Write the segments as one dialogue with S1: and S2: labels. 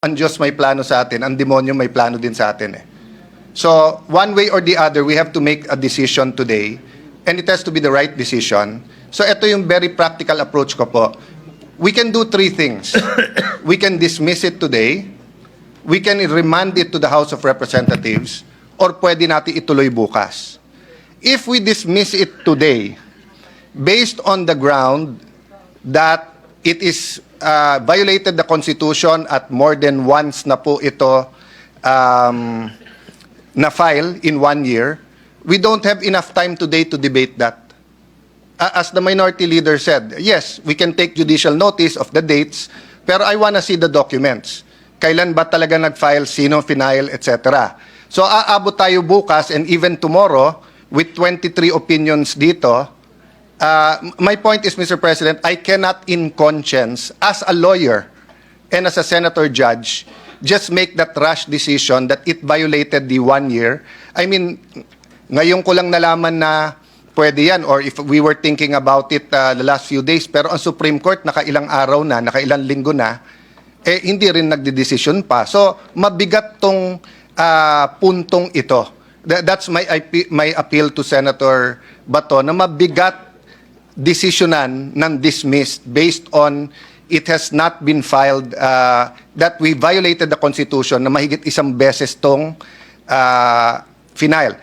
S1: ang Diyos may plano sa atin, ang demonyo may plano din sa atin eh. So, one way or the other, we have to make a decision today, and it has to be the right decision. So, ito yung very practical approach ko po. We can do three things. We can dismiss it today, we can remand it to the House of Representatives, or pwede natin ituloy bukas. If we dismiss it today, based on the ground that it is violated the Constitution at more than once na po ito na-file in 1 year, we don't have enough time today to debate that. As the minority leader said, yes, we can take judicial notice of the dates, pero I wanna see the documents. Kailan ba talaga nag-file, sino final, etc. So aabot tayo bukas and even tomorrow with 23 opinions dito. My point is, Mr. President, I cannot in conscience, as a lawyer and as a senator judge, just make that rash decision that it violated the 1 year. I mean, ngayon ko lang nalaman na pwede yan, or if we were thinking about it the last few days, pero ang Supreme Court nakailang araw na, nakailang linggo na, eh hindi rin nagdedesisyon pa. So, mabigat tong puntong ito. That's my appeal to Senator Bato, na mabigat desisyonan ng dismissed based on it has not been filed, that we violated the Constitution na mahigit isang beses tong final.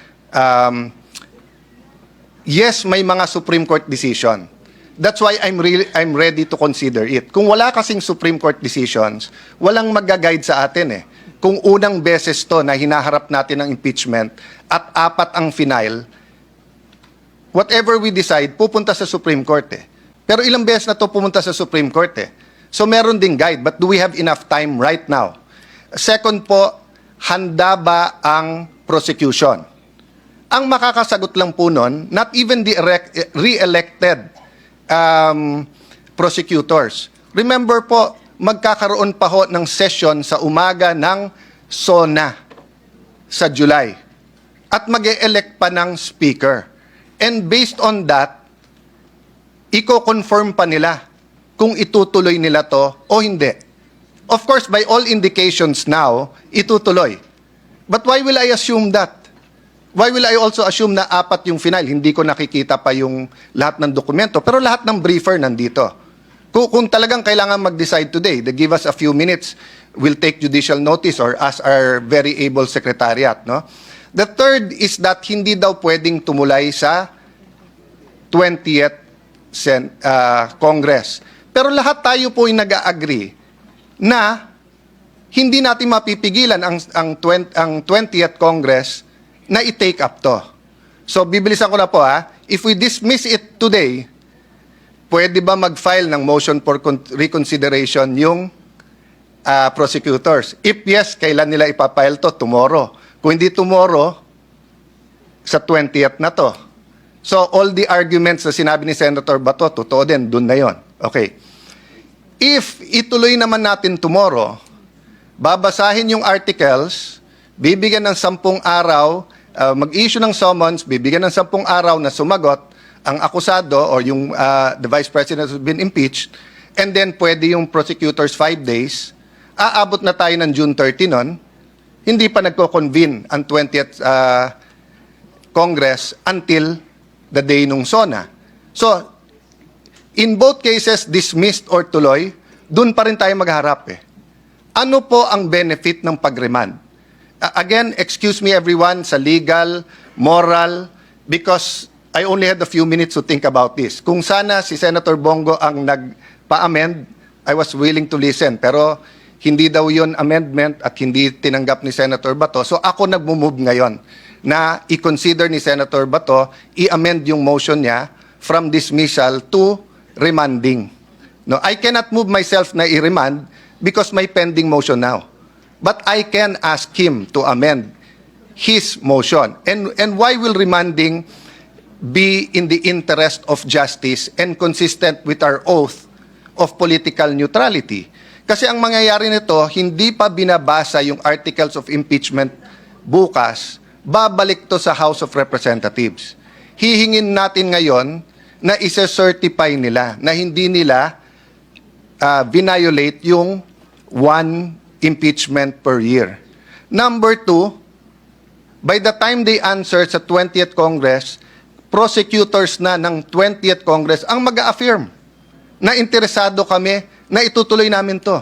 S1: Yes, may mga Supreme Court decision. That's why I'm ready to consider it. Kung wala kasing Supreme Court decisions, walang mag-guide sa atin eh. Kung unang beses to na hinaharap natin ng impeachment at 4 ang final, whatever we decide, pupunta sa Supreme Court eh. Pero ilang beses na to pumunta sa Supreme Court eh. So meron ding guide, but do we have enough time right now? Second po, handa ba ang prosecution? Ang makakasagot lang po nun, not even the re-elected prosecutors. Remember po, magkakaroon pa ho ng session sa umaga ng SONA sa July. At mag-e-elect pa ng speaker. And based on that, i-confirm pa nila kung itutuloy nila to o hindi. Of course, by all indications now, itutuloy. But why will I assume that? Why will I also assume na 4 yung final? Hindi ko nakikita pa yung lahat ng dokumento, pero lahat ng briefer nandito. Kung talagang kailangan mag-decide today, they give us a few minutes, we'll take judicial notice or ask our very able secretariat. No? The third is that hindi daw pwedeng tumulay sa 20th Congress. Pero lahat tayo po ay nag-agree na hindi natin mapipigilan ang 20th Congress na i-take up to. So, bibilisan ko na po ha. If we dismiss it today, pwede ba mag-file ng motion for reconsideration yung prosecutors? If yes, kailan nila ipapile to? Tomorrow. Kung hindi tomorrow, sa 20th na to. So, all the arguments na sinabi ni Senator Bato, totoo din, dun na yon. Okay. If ituloy naman natin tomorrow, babasahin yung articles, bibigyan ng 10 araw, mag-issue ng summons, bibigyan ng 10 araw na sumagot ang akusado or yung the Vice President has been impeached, and then pwede yung prosecutors 5 days, aabot na tayo ng June 30 nun, hindi pa nagko-convene ang 20th Congress until the day nung SONA. So, in both cases, dismissed or tuloy, dun pa rin tayo magharap eh. Ano po ang benefit ng pag-remand? Again, excuse me everyone sa legal, moral, because I only had a few minutes to think about this. Kung sana si Senator Bongo ang nagpa-amend, I was willing to listen. Pero hindi daw yun amendment at hindi tinanggap ni Senator Bato. So ako nagmumove ngayon na i-consider ni Senator Bato, i-amend yung motion niya from dismissal to remanding. No, I cannot move myself na i-remand because may pending motion now. But I can ask him to amend his motion. And why will remanding be in the interest of justice and consistent with our oath of political neutrality? Kasi ang mangyayari nito, hindi pa binabasa yung articles of impeachment bukas, babalik to sa House of Representatives. Hihingin natin ngayon na isa-certify nila na hindi nila violate yung 1 impeachment per year. Number two, by the time they answer sa 20th Congress, prosecutors na ng 20th Congress ang mag-a-affirm na interesado kami na itutuloy namin to.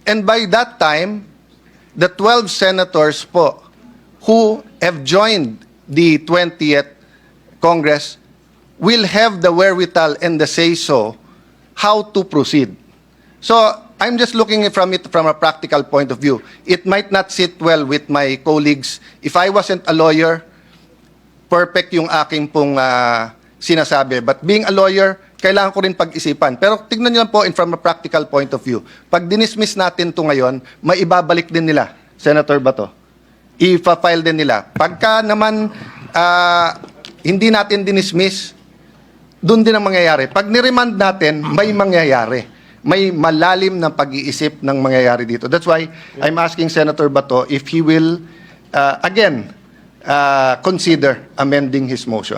S1: And by that time, the 12 senators po who have joined the 20th Congress will have the wherewithal and the say-so how to proceed. So, I'm just looking from it from a practical point of view. It might not sit well with my colleagues. If I wasn't a lawyer, perfect yung aking pong sinasabi. But being a lawyer, kailangan ko rin pag-isipan. Pero tignan niyo lang po from a practical point of view. Pag dinismiss natin to ngayon, may ibabalik din nila, Senator Bato. I-file din nila. Pagka naman hindi natin dinismiss, doon din ang mangyayari. Pag niremand natin, may mangyayari. May malalim na pag-iisip ng mangyayari dito. That's why I'm asking Senator Bato if he will, again, consider amending his motion.